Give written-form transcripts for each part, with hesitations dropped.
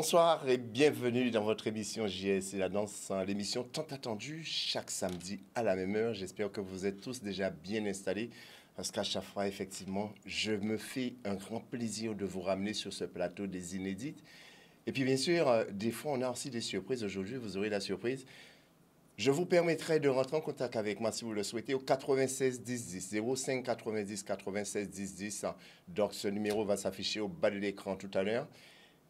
Bonsoir et bienvenue dans votre émission JS et la danse, l'émission tant attendue chaque samedi à la même heure. J'espère que vous êtes tous déjà bien installés parce qu'à chaque fois, effectivement, je me fais un grand plaisir de vous ramener sur ce plateau des inédites. Et puis bien sûr, des fois, on a aussi des surprises. Aujourd'hui, vous aurez la surprise. Je vous permettrai de rentrer en contact avec moi si vous le souhaitez au 96 10 10 05 90 96 10 10. Donc ce numéro va s'afficher au bas de l'écran tout à l'heure.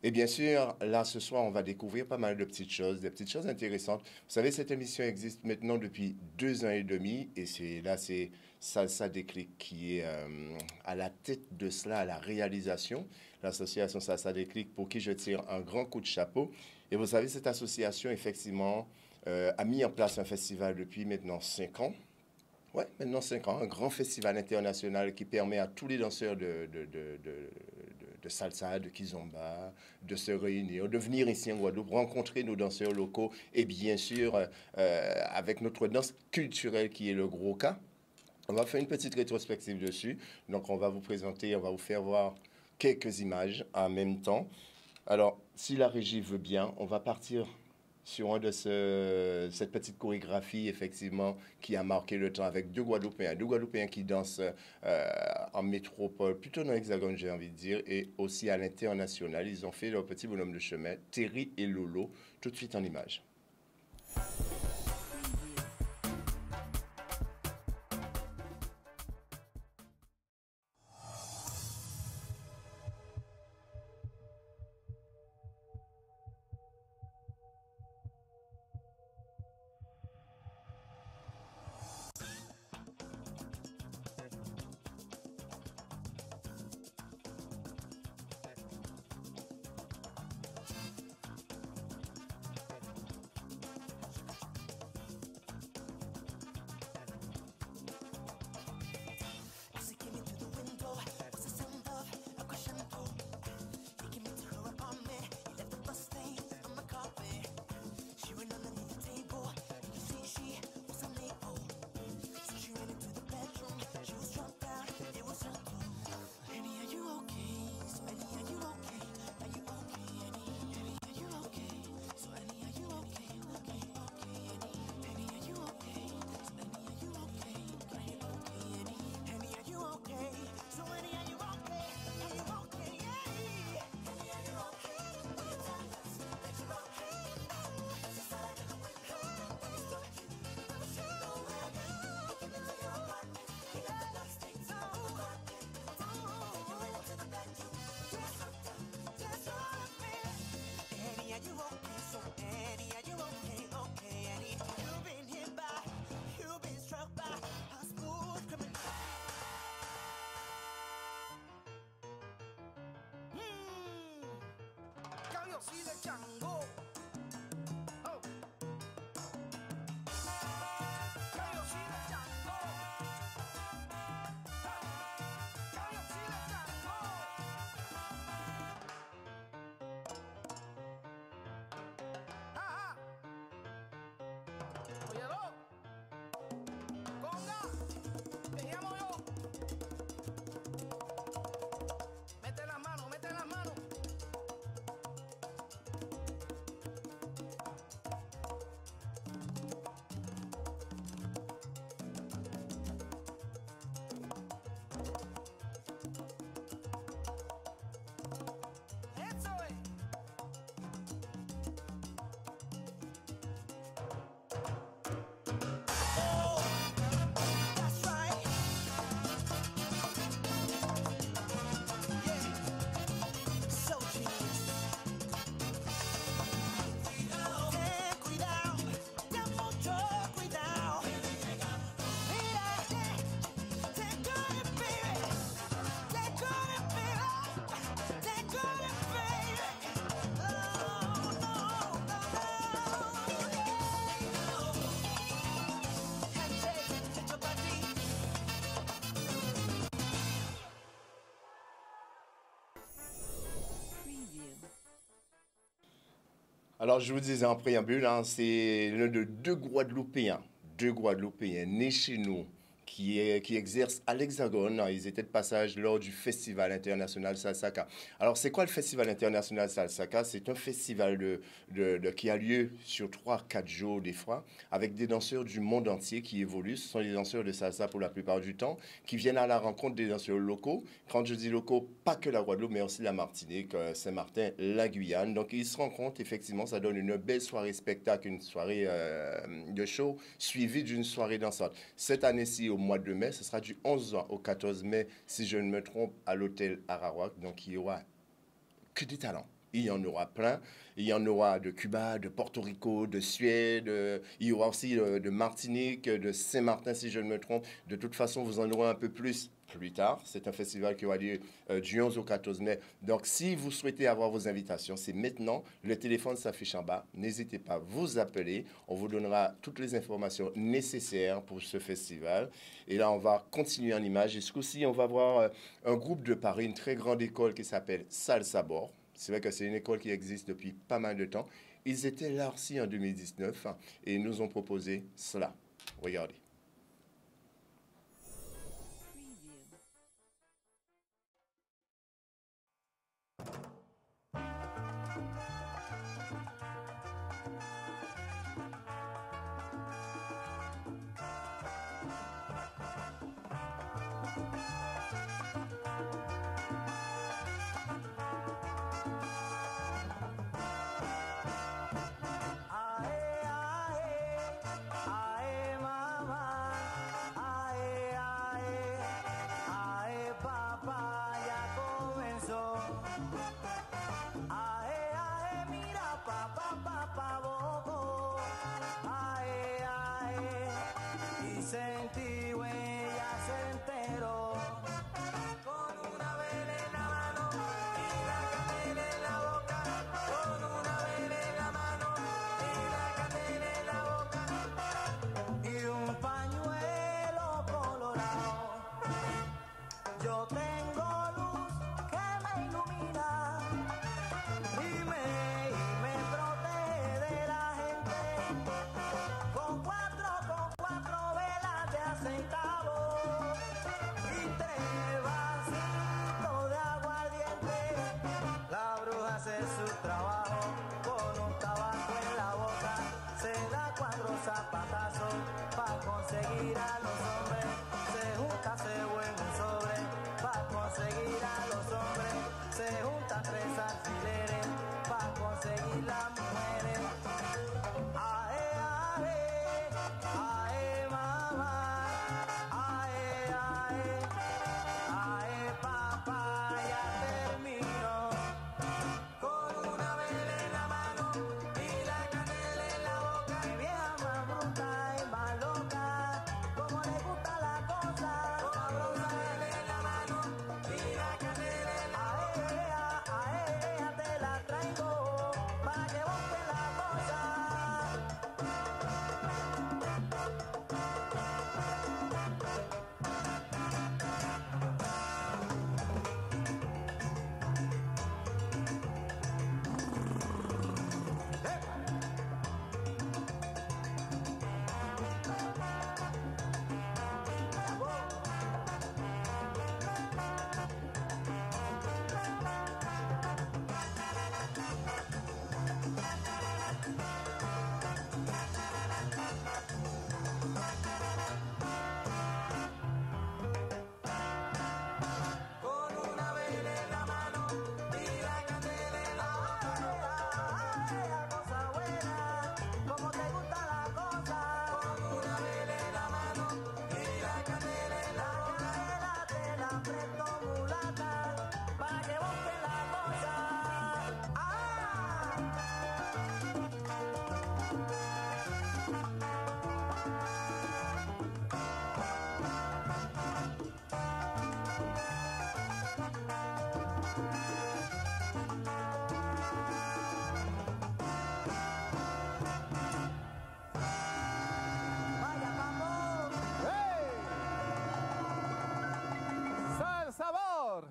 Et bien sûr, là, ce soir, on va découvrir pas mal de petites choses, des petites choses intéressantes. Vous savez, cette émission existe maintenant depuis 2 ans et demi, et c'est Salsa Déclic qui est à la tête de cela, à la réalisation. L'association Salsa Déclic, pour qui je tire un grand coup de chapeau. Et vous savez, cette association, effectivement, a mis en place un festival depuis maintenant 5 ans. Ouais, maintenant 5 ans, un grand festival international qui permet à tous les danseurs de salsa, de kizomba, de se réunir, de venir ici en Guadeloupe, rencontrer nos danseurs locaux et bien sûr, avec notre danse culturelle qui est le gros cas. On va faire une petite rétrospective dessus. Donc, on va vous présenter, on va vous faire voir quelques images en même temps. Alors, si la régie veut bien, on va partir sur cette petite chorégraphie, effectivement, qui a marqué le temps avec deux Guadeloupéens qui dansent en métropole, plutôt dans l'Hexagone, j'ai envie de dire, et aussi à l'international. Ils ont fait leur petit bonhomme de chemin, Terry et Lolo, tout de suite en image. See the Django. Oh. Can you see the Django? Can you see the Django? Ah, óyelo. Conga, te llamo yo. Mete las manos, mete las manos. Alors, je vous disais en préambule, hein, c'est l'un de deux Guadeloupéens nés chez nous, qui exercent à l'Hexagone. Ils étaient de passage lors du Festival international Salsaka. Alors, c'est quoi le Festival international Salsaka? C'est un festival qui a lieu sur 3 4 jours des fois, avec des danseurs du monde entier qui évoluent. Ce sont des danseurs de salsa pour la plupart du temps, qui viennent à la rencontre des danseurs locaux. Quand je dis locaux, pas que la Guadeloupe, mais aussi la Martinique, Saint-Martin, la Guyane. Donc, ils se rencontrent, effectivement, ça donne une belle soirée spectacle, une soirée de show, suivie d'une soirée dansante. Cette année-ci, au mois de mai, ce sera du 11 au 14 mai, si je ne me trompe, à l'hôtel Arawak. Donc, il y aura que des talents. Il y en aura plein. Il y en aura de Cuba, de Porto Rico, de Suède. Il y aura aussi de Martinique, de Saint-Martin, si je ne me trompe. De toute façon, vous en aurez un peu plus tard. C'est un festival qui aura lieu du 11 au 14 mai. Donc, si vous souhaitez avoir vos invitations, c'est maintenant. Le téléphone s'affiche en bas. N'hésitez pas à vous appeler. On vous donnera toutes les informations nécessaires pour ce festival. Et là, on va continuer en image. Et ce coup-ci, on va voir un groupe de Paris, une très grande école qui s'appelle Salsa Bor. C'est vrai que c'est une école qui existe depuis pas mal de temps. Ils étaient là aussi en 2019 et ils nous ont proposé cela. Regardez. Ae, ae, ae, mamá. Ae, ae, ae, papá, ya comenzó. Ae, ae, mira, papá, papá, bobo. Ae, ae, y sentí huella, se enteró. Con una vela en la mano y la candela en la boca. Con una vela en la mano y la candela en la boca. Y un pañuelo colorado. Yo tengo luz que me ilumina y me protege de la gente. Con cuatro velas de aceitado y 3 vasitos de aguardiente. La bruja hace su trabajo con un tabaco en la boca. Se da 4 zapatazos para conseguir a los hombres. Se junta, se vuelve un sobre para conseguir a los hombres. Se juntan 3 alfileres para conseguir las mujeres. Ae, ae, ae, mamá. Ae, ae, ae, papá, ya terminó. Con una vela en la mano y la candela en la boca. Mi vieja más bruta y más loca, como le gusta la cosa. Con una vela en la mano y la candela en la boca. Ae, te la traigo para que busque la cosa. Con una vela en la mano y la candela en la boca. Cosa buena, como te gusta la cosa. Con una vela en la mano y la candela en la boca. La te la presto mulata para que busque la cosa. Vaya mambo. Sal Sabor!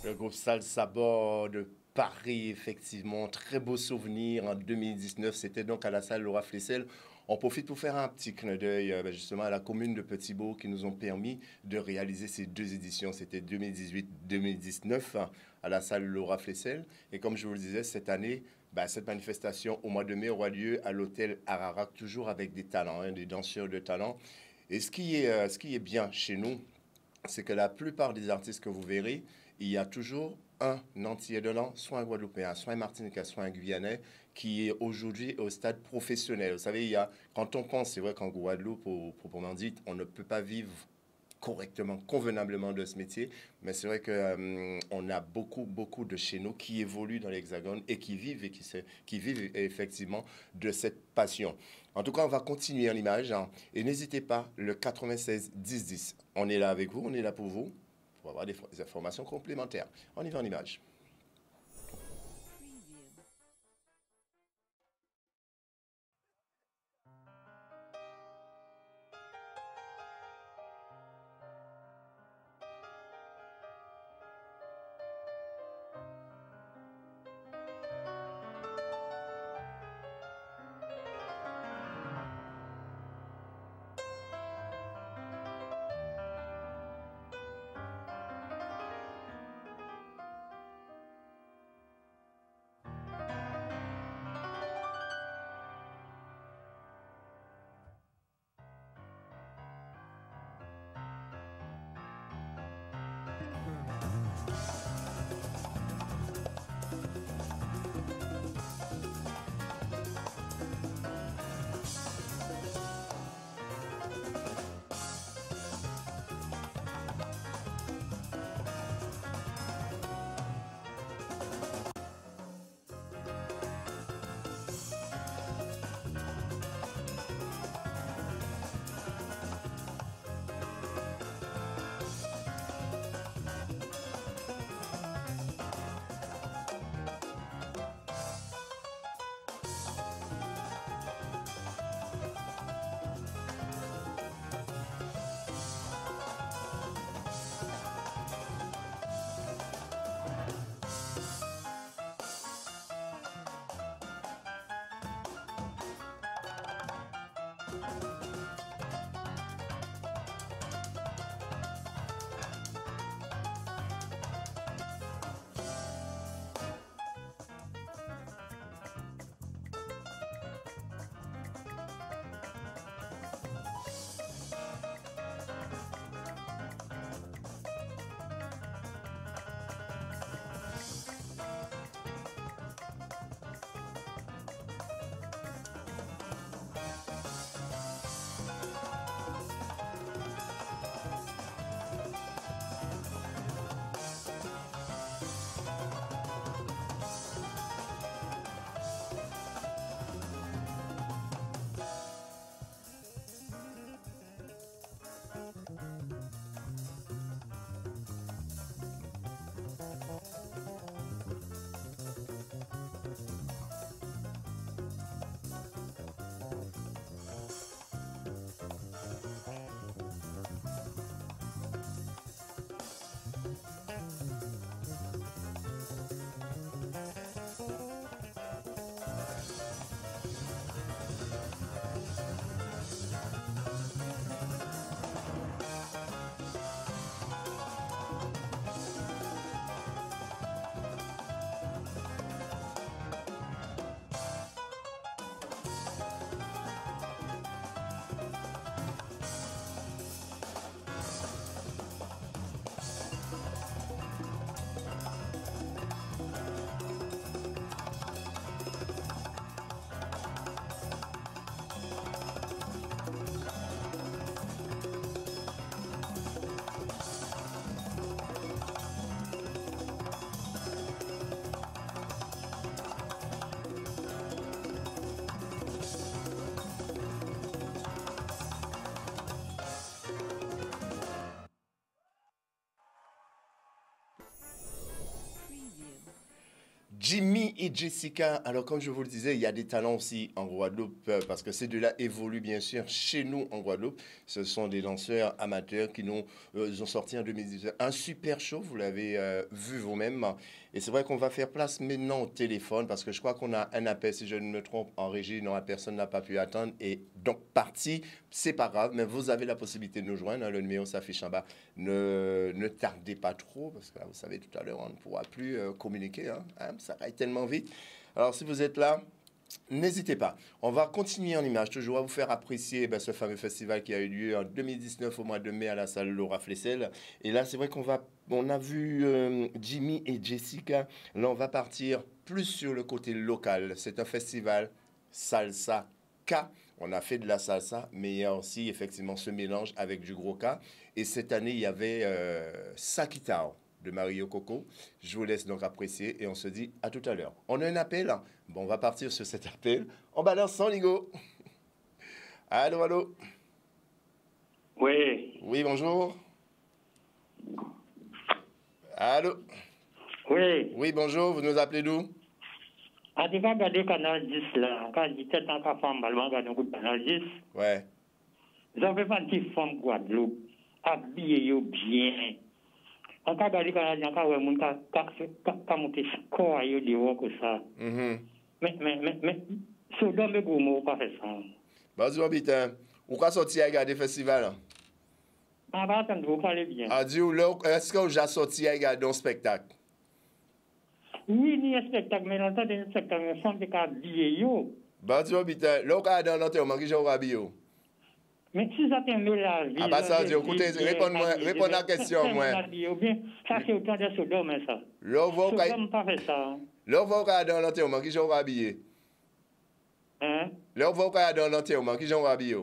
Le groupe Salsa Bor de Paris, effectivement, très beau souvenir en 2019. C'était donc à la salle Laura Flessel. On profite pour faire un petit clin d'œil justement à la commune de Petit-Bourg qui nous ont permis de réaliser ces deux éditions. C'était 2018-2019 à la salle Laura Flessel. Et comme je vous le disais, cette année, cette manifestation au mois de mai aura lieu à l'hôtel Ararat, toujours avec des talents, hein, des danseurs de talent. Et ce qui est bien chez nous, c'est que la plupart des artistes que vous verrez, il y a toujours un entier de l'an, soit un Guadeloupéen, soit un Martiniquais, soit un Guyanais, qui est aujourd'hui au stade professionnel. Vous savez, quand on pense, c'est vrai qu'en Guadeloupe, proprement dit, on ne peut pas vivre correctement, convenablement de ce métier, mais c'est vrai que on a beaucoup de chez nous qui évoluent dans l'Hexagone et qui vivent qui vivent effectivement de cette passion. En tout cas, on va continuer en image hein, et n'hésitez pas, le 96 10 10, on est là avec vous, on est là pour avoir des informations complémentaires. On y va en image. Jimmy et Jessica, alors comme je vous le disais, il y a des talents aussi en Guadeloupe, parce que ces deux-là évoluent bien sûr chez nous en Guadeloupe. Ce sont des danseurs amateurs qui ils ont sorti en 2018 un super show, vous l'avez vu vous-même. Et c'est vrai qu'on va faire place maintenant au téléphone, parce que je crois qu'on a un appel, si je ne me trompe, en régie, non, la personne n'a pas pu attendre. Et donc, parti, c'est pas grave, mais vous avez la possibilité de nous joindre, hein, le numéro s'affiche en bas. Ne tardez pas trop, parce que là, vous savez, tout à l'heure, on ne pourra plus communiquer, ça va tellement vite. Alors, si vous êtes là, n'hésitez pas. On va continuer en image, toujours à vous faire apprécier ce fameux festival qui a eu lieu en 2019 au mois de mai à la salle Laura Flessel. Et là, c'est vrai on a vu Jimmy et Jessica. Là, on va partir plus sur le côté local. C'est un festival salsa K. On a fait de la salsa, mais il y a aussi effectivement ce mélange avec du gros K. Et cette année, il y avait Sakitao de Mario Coco. Je vous laisse donc apprécier et on se dit à tout à l'heure. On a un appel. Bon, on va partir sur cet appel. On balance sans ligo. Allô, allô. Oui. Oui, bonjour. Allô. Oui. Oui, bonjour. Vous nous appelez d'où? Ah, tu vas regarder le canal 10 là. Quand 17 ans, quand femme, elle va regarder le canal 10. Ouais. Vous avez pas une petite femme Guadeloupe, habillée bien. On peut regarder le canal 10, on peut voir les gens qui montent score et dehors comme ça. Mais, Sodome et Gomorrhe, pas fait ça. Bonjour, Bitin. Où est-ce sorti à regarder le festival? Ah, bah, attends, vous parlez bien. Ah, dis-vous, est-ce que vous avez sorti à regarder un spectacle? Oui, il y a un spectacle, mais longtemps, il y a un spectacle, mais femme qui est habillée. Bonjour, Bitin. Là, vous avez dans l'enterrement, qui j'ai habillé? Mais si ça t'aime la vie... Ah bah ça, écoutez, réponds à la question, moi. Ça, c'est autant de Sodome, ça. Là, Sodome pas fait ça. Là, vous avez dans l'enterrement, qui j'ai habillé? Hein? Là, vous avez dans l'enterrement, qui j'ai habillé?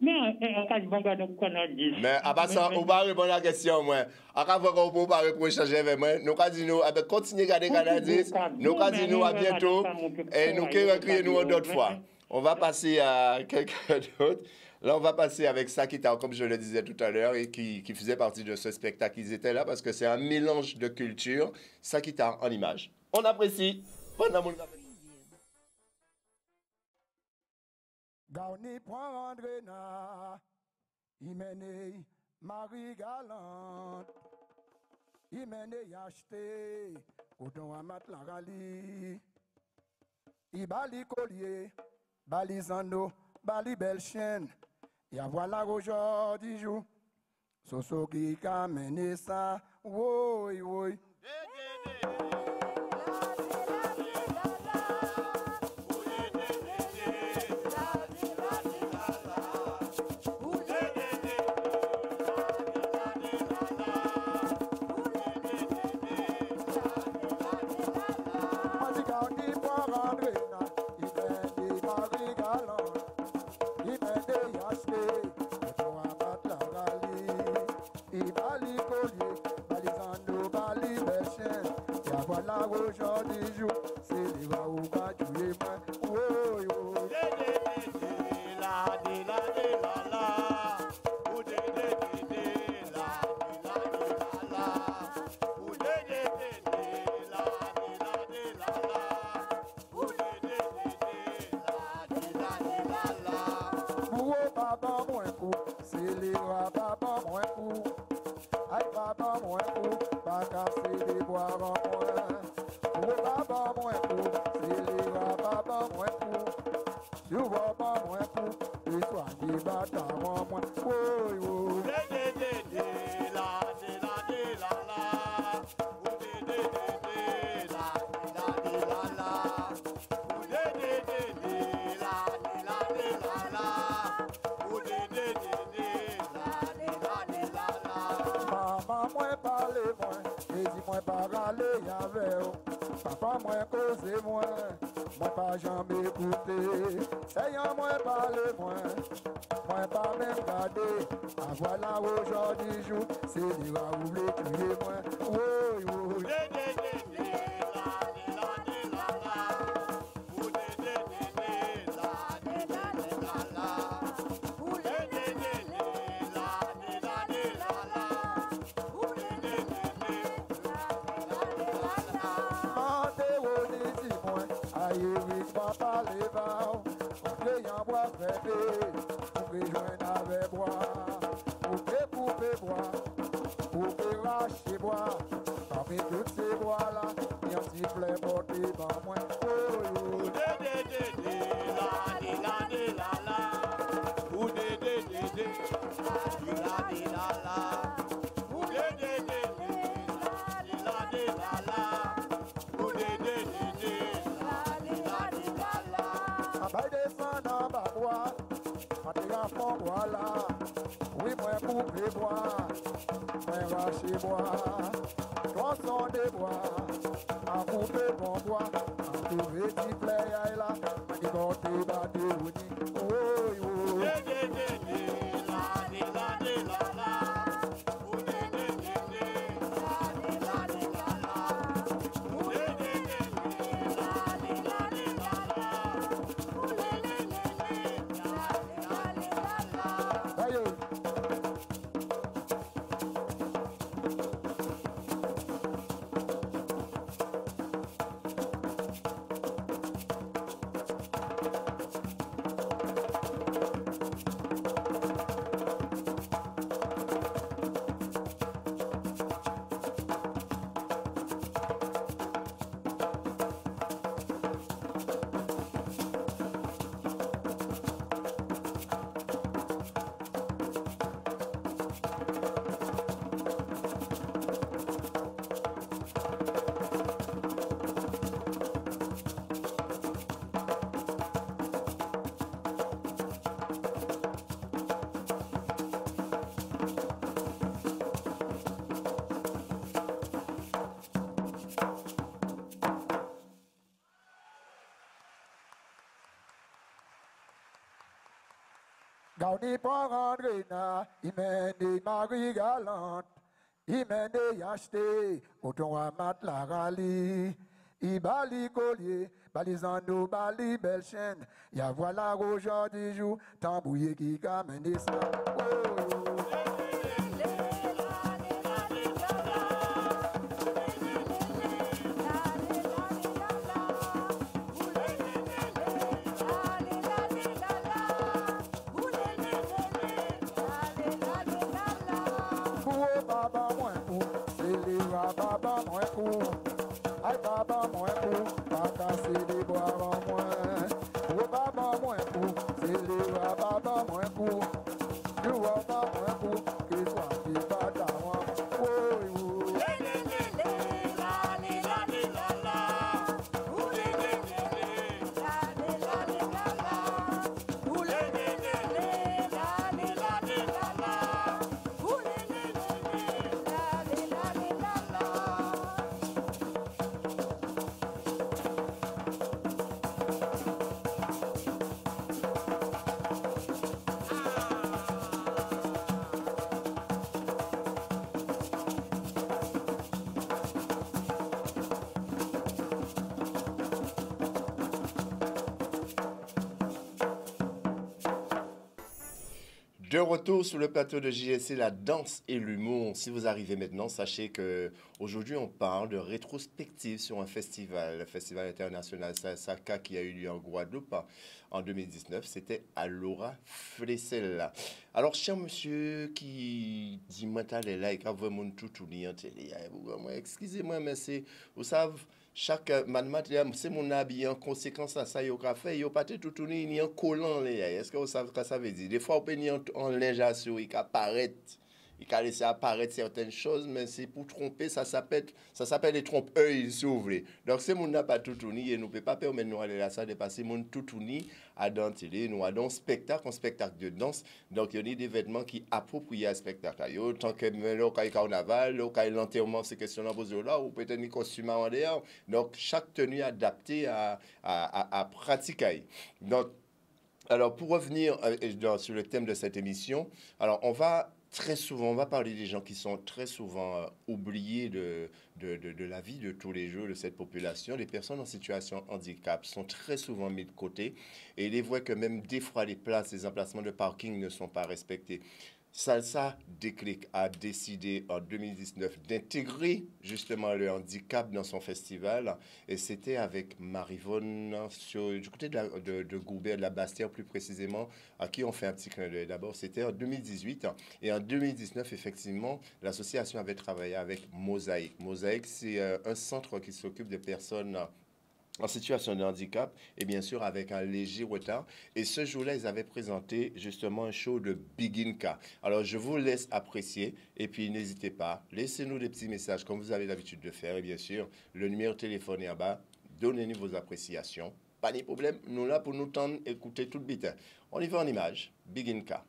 Mais on a dit, bon, on a dit... Mais à part ça, on va répondre à la question, moi. À chaque fois qu'on ne peut pas échanger avec moi, nous allons dire, continuez à regarder Canal 10, nous allons dire à bientôt, et nous allons recrier nous d'autres fois. On va passer à quelqu'un d'autre. Là, on va passer avec Sakita, comme je le disais tout à l'heure, et qui faisait partie de ce spectacle. Ils étaient là parce que c'est un mélange de culture. Sakita en image. On apprécie. Bon amour. Gauni point André na, Imene Marie Galante, Imene Yacheté, Coton Amat la rali, Ibali Collier, Bali Zando, Bali Belle Chienne, et voilà aujourd'hui jour, Soso qui a mené ça, oui, oui. Aujourd'hui jour, c'est les va ou pas tuer moi. Oh yo. Papa moins coup, c'est les va papa moins coup. Aïe papa moins coup, pas casser les bois en moins. Oh papa moins coup, c'est les va papa moins coup. Tu vois pas moins coup, et sois des bâtards en moins. Oh yo. Moi pas râler avec papa moi causer moi pas jamais écouter c'est moi parler moi pas même garder voilà aujourd'hui jour c'est les va oublier tuer moi oui oui là. Oui, moi couper bois, moi racher bois. Tronçon de bois, à couper bon bois. À trouver petit play là, à qui compter battre ou ni. Oh, oh. Aïe. Gauni pour rentrer na, il mène des maris galantes, il mène des achetés, autant à mat la rallye. Il bali collier, balisando bali belle chaîne, ya voilà aujourd'hui jour, tambouillé qui camène ça. Oh, oh. Baba moins pour, c'est les baba moins pour. Aïe baba moins pour, pas casser les bois en moins. Oh baba moins pour, c'est les baba moins pour. Du baba moins pour, qu'il soit qui va d'avoir. Oh oh. De retour sur le plateau de JSC, la danse et l'humour. Si vous arrivez maintenant, sachez que aujourd'hui on parle de rétrospective sur un festival, le Festival international Sasaka qui a eu lieu en Guadeloupe en 2019. C'était à Laura Flessel. Alors, cher monsieur qui dit moi t'allais là et quand vous mon tout en télé, excusez-moi mais c'est vous savez chaque madame c'est mon habit en conséquence à ça yo ka fait yo pas tout tourner ni en collant les est-ce que vous savez ce que ça veut dire des fois on peut ni en linge à il apparaître il a laissé apparaître certaines choses mais c'est pour tromper ça s'appelle les trompe-œil si vous voulez donc c'est mon n'a pas tout tourner et nous peut pas permettre nous aller là ça dépasser mon tout tourner à dans télé nous à dans spectacle de danse donc il y a des vêtements qui approprient à spectacle yo tant que le carnaval le l'enterrement c'est question là poser là ou peut-être ni costume en dehors donc chaque tenue adaptée à pratiquer donc alors pour revenir sur le thème de cette émission alors on va parler des gens qui sont très souvent oubliés de la vie de tous les jours de cette population. Les personnes en situation de handicap sont très souvent mises de côté et il est vrai que même des fois les places, les emplacements de parking ne sont pas respectés. Salsa Déclic a décidé en 2019 d'intégrer justement le handicap dans son festival et c'était avec Marivonne du côté de Goubert, de la Bastière plus précisément, à qui on fait un petit clin d'œil. D'abord, c'était en 2018 et en 2019, effectivement, l'association avait travaillé avec Mosaïque. Mosaïque, c'est un centre qui s'occupe des personnes en situation de handicap et bien sûr avec un léger retard. Et ce jour-là, ils avaient présenté justement un show de Biginka. Alors, je vous laisse apprécier et puis n'hésitez pas, laissez-nous des petits messages comme vous avez l'habitude de faire. Et bien sûr, le numéro de téléphone est en bas. Donnez-nous vos appréciations. Pas de problème, nous là pour nous tendre, écouter tout le bit. On y va en image. Biginka.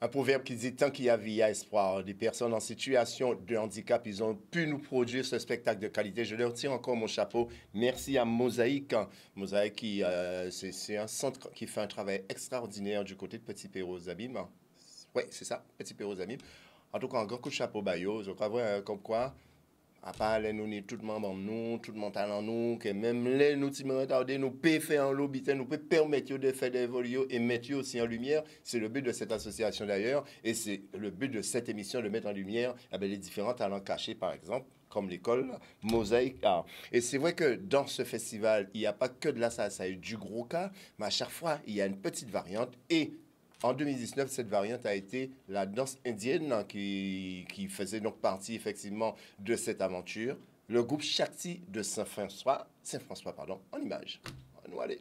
Un proverbe qui dit tant qu'il y a vie, il y a espoir. Des personnes en situation de handicap, ils ont pu nous produire ce spectacle de qualité. Je leur tire encore mon chapeau. Merci à Mosaïque. Mosaïque, c'est un centre qui fait un travail extraordinaire du côté de Petit Perros-Abîme. Oui, c'est ça, Petit Perros-Abîme. En tout cas, un grand coup de chapeau, Bayo. Je crois vrai, comme quoi, à part les nous, tout le monde nous, tout le monde talent nous, que même les nous, nous pouvons faire un lobby, nous pouvons permettre de faire des vols et mettre aussi en lumière. C'est le but de cette association d'ailleurs, et c'est le but de cette émission de mettre en lumière les différents talents cachés, par exemple, comme l'école Mosaïque Art. Et c'est vrai que dans ce festival, il n'y a pas que de la salsa et du gros cas, mais à chaque fois, il y a une petite variante et en 2019, cette variante a été la danse indienne qui faisait donc partie effectivement de cette aventure. Le groupe Shakti de Saint-François, pardon, en image. On va nous aller.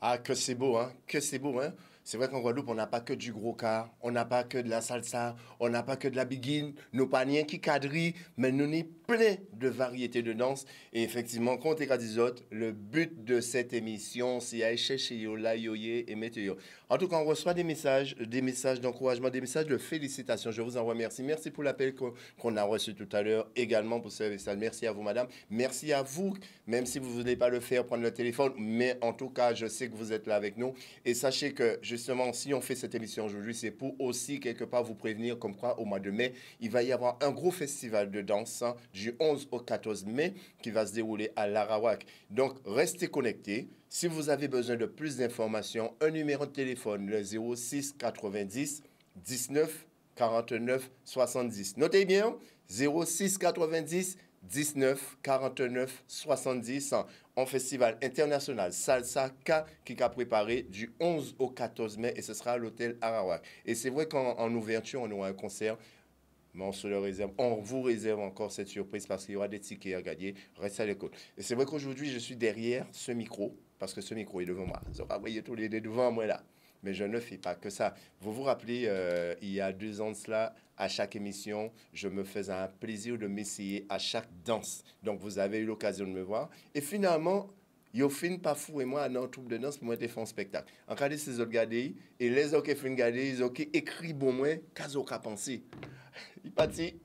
Ah, que c'est beau, hein? Que c'est beau, hein? C'est vrai qu'en Guadeloupe, on n'a pas que du gros car, on n'a pas que de la salsa, on n'a pas que de la biguine, nous pas rien qui quadrille, mais nous avons plein de variétés de danse. Et effectivement, quand on dit autres, le but de cette émission, c'est aller chercher yo, la yoye et mettre yo. En tout cas, on reçoit des messages d'encouragement, des messages de félicitations. Je vous en remercie. Merci pour l'appel qu'on a reçu tout à l'heure, également pour ce message. Merci à vous, madame. Merci à vous, même si vous ne voulez pas le faire, prendre le téléphone. Mais en tout cas, je sais que vous êtes là avec nous. Et sachez que, justement, si on fait cette émission aujourd'hui, c'est pour aussi, quelque part, vous prévenir comme quoi, au mois de mai, il va y avoir un gros festival de danse du 11 au 14 mai qui va se dérouler à l'Arawak. Donc, restez connectés. Si vous avez besoin de plus d'informations, un numéro de téléphone, le 06 90 19 49 70. Notez bien, 06 90 19 49 70 en festival international Salsa K qui a préparé du 11 au 14 mai et ce sera à l'hôtel Arawak. Et c'est vrai qu'en ouverture, on aura un concert. Mais on vous réserve encore cette surprise parce qu'il y aura des tickets à gagner. Restez à l'écoute. Et c'est vrai qu'aujourd'hui, je suis derrière ce micro, parce que ce micro est devant moi. Vous voyez tous les deux devant moi là. Mais je ne fais pas que ça. Vous vous rappelez, il y a 2 ans de cela, à chaque émission, je me faisais un plaisir de m'essayer à chaque danse. Donc, vous avez eu l'occasion de me voir. Et finalement, yo fin pas fou et moi dans troupe de danse pour moi te faire un spectacle. En cas de ces autres garder et les autres qui fin garder, ils ont écrit bon moi, qu'azo ka penser. Il parti.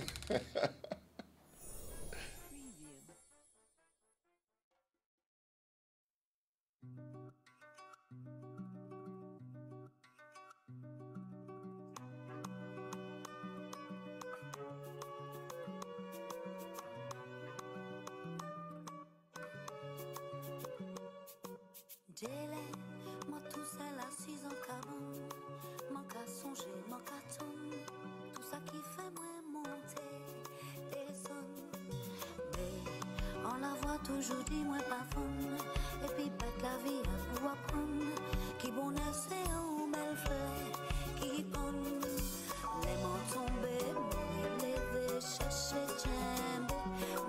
Délai, moi tout seul assis en cabane, mon cas songer, mon cas tomber, tout ça qui fait moi monter, descendre. Mais on la voit toujours dit moi pas femme, et puis pète la vie à pour apprendre, qui bon c'est un bel fleur, qui bonne, les mains tombées, mon élevé, chercher jambe,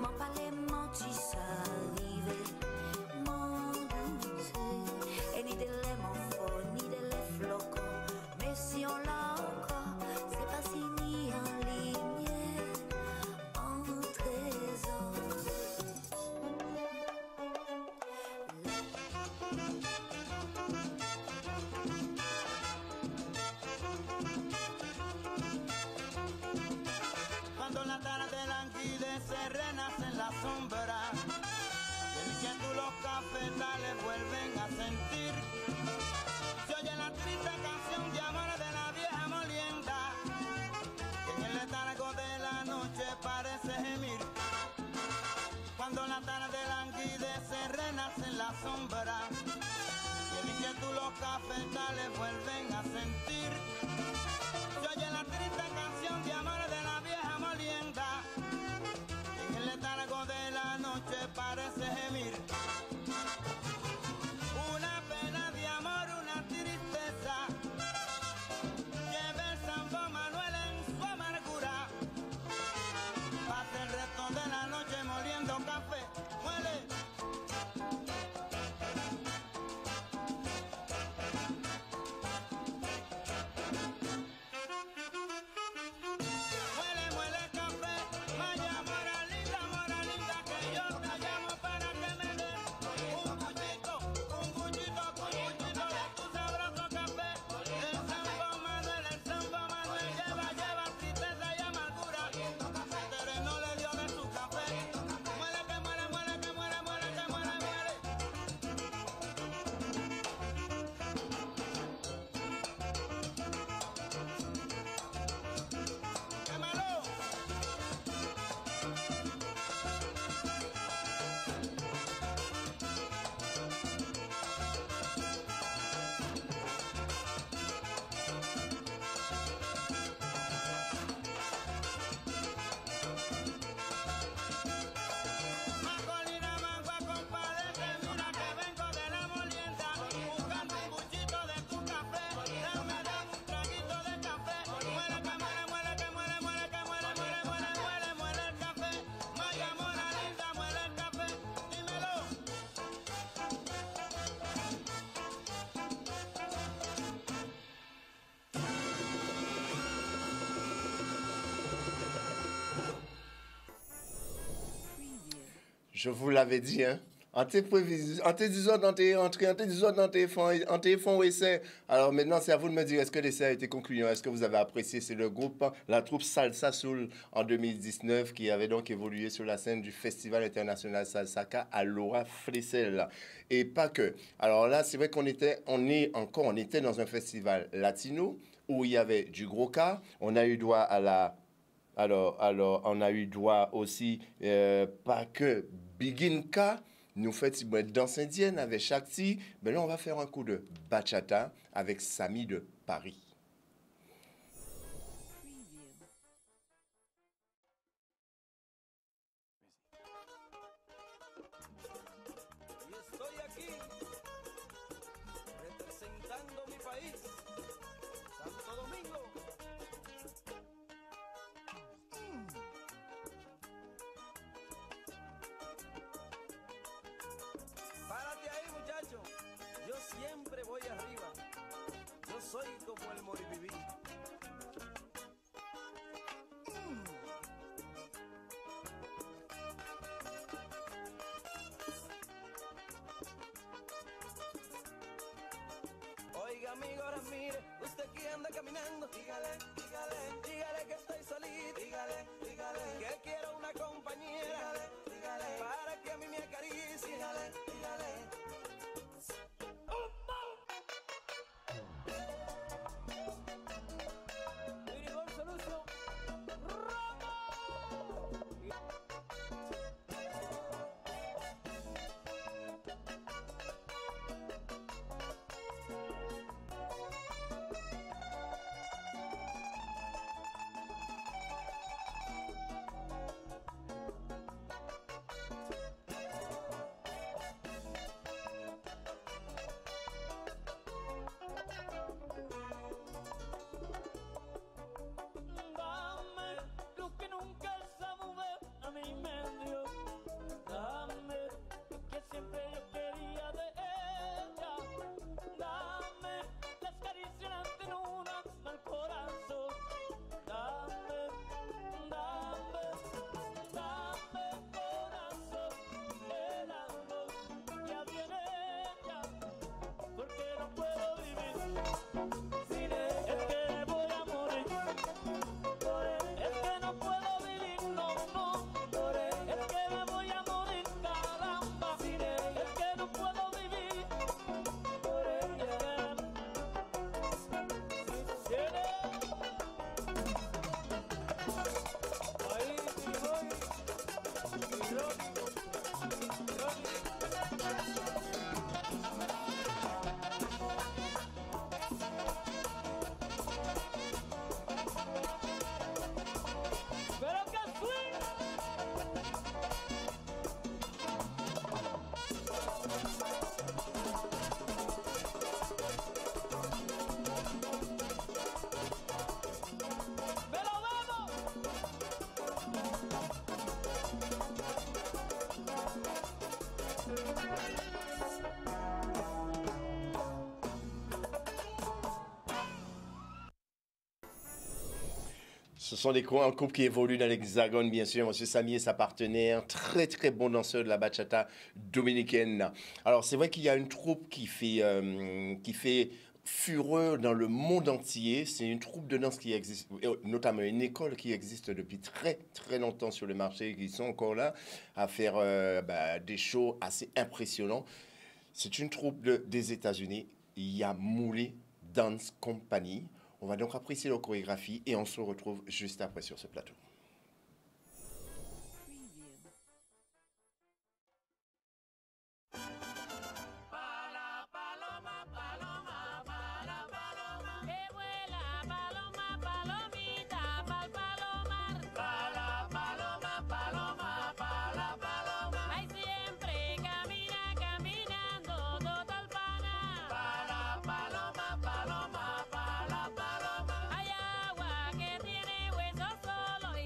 m'en parler, menti ça arrivé. Et ni de l'émotion, ni de l'efflocon. Mais si on l'a encore, c'est pas signé en ligne, en trésor. Cuando la tarde languidece, renace en la sombra. El que tú los cafetales vuelven a sentir. Se oye la triste canción de amor de la vieja molienda, que en el letargo de la noche parece gemir. Cuando la tarde languidece, renace en la sombra. Y el que tú los cafetales vuelven a sentir. Se oye la triste canción de amor de la vieja molienda, que en el letargo de la noche parece gemir. Una pena de amor, una tristeza, lleva el Sambo Manuel en su amargura. Pasa el resto de la noche moliendo café, muele. Muele café, vaya mora linda, que yo te llamo para que me des. Je vous l'avais dit, hein. En te disant dans tes entrées, en te disant dans tes fonds essais. Alors maintenant, c'est à vous de me dire, est-ce que l'essai a été concluant? Est-ce que vous avez apprécié? C'est le groupe, la troupe Salsa Soul en 2019 qui avait donc évolué sur la scène du Festival international Salsaca à Laura Flessel. Et pas que. Alors là, c'est vrai qu'on était dans un festival latino où il y avait du gros cas. On a eu droit à la... Alors, on a eu droit aussi, pas que Biginka, nous fait une danse indienne avec Shakti. Mais là, on va faire un coup de bachata avec Samy de Paris. Y estoy aquí representando mi país, Santo Domingo. Párate ahí, muchacho. Yo siempre voy arriba. Yo soy como el Moribibi. Oiga, amigo, ahora mire, usted que anda caminando, dígale que estoy solito, dígale que quiero una compañera, dígale para que a mí me acaricie, dígale. Miribol Solution, dame lo que nunca esa mujer a mí me dio. Dame lo que siempre yo quería de ella. Dame las caricias de una al corazón. Dame corazón, el amor que había en ella. Porque no puedo vivir sin ella. Es que me voy a morir. Es que no puedo vivir, no. Es que me voy a morir, caramba. Es que no puedo vivir. Ahí pero que swing. ¡Me lo vemos! Ce sont un couple qui évolue dans l'Hexagone, bien sûr. Monsieur Samy et sa partenaire, très très bon danseur de la bachata dominicaine. Alors c'est vrai qu'il y a une troupe qui fait fureur dans le monde entier. C'est une troupe de danse qui existe, notamment une école qui existe depuis très très longtemps sur le marché, qui sont encore là à faire des shows assez impressionnants. C'est une troupe des États-Unis, Yamouli Dance Company. On va donc apprécier leur chorégraphie et on se retrouve juste après sur ce plateau. Que vuela paloma, palomita, pa'l palomar. Ay, siempre camina, caminando, total pana. Hay agua que tiene huesos solo y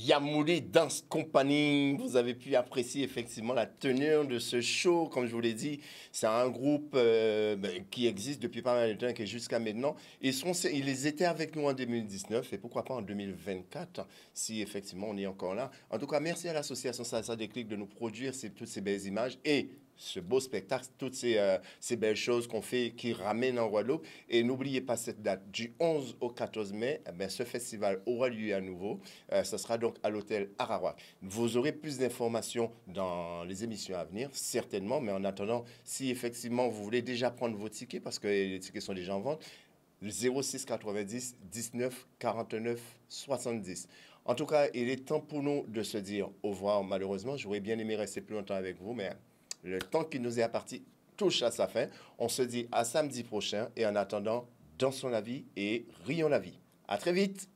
Yamouli Dance Company. Vous avez pu apprécier effectivement la tenue de ce show. Comme je vous l'ai dit, c'est un groupe qui existe depuis pas mal de temps, qui est jusqu'à maintenant. Ils étaient avec nous en 2019 et pourquoi pas en 2024, si effectivement on est encore là. En tout cas, merci à l'association Salsa Déclic de nous produire toutes ces belles images et ce beau spectacle, toutes ces belles choses qu'on fait, qui ramènent en Guadeloupe. Et n'oubliez pas cette date, du 11 au 14 mai, ce festival aura lieu à nouveau. Ce sera donc à l'hôtel Ararat. Vous aurez plus d'informations dans les émissions à venir, certainement. Mais en attendant, si effectivement vous voulez déjà prendre vos tickets, parce que les tickets sont déjà en vente, 06 90 19 49 70. En tout cas, il est temps pour nous de se dire au revoir. Malheureusement, j'aurais bien aimé rester plus longtemps avec vous, mais le temps qui nous est imparti touche à sa fin. On se dit à samedi prochain et en attendant, dansons la vie et rions la vie. À très vite.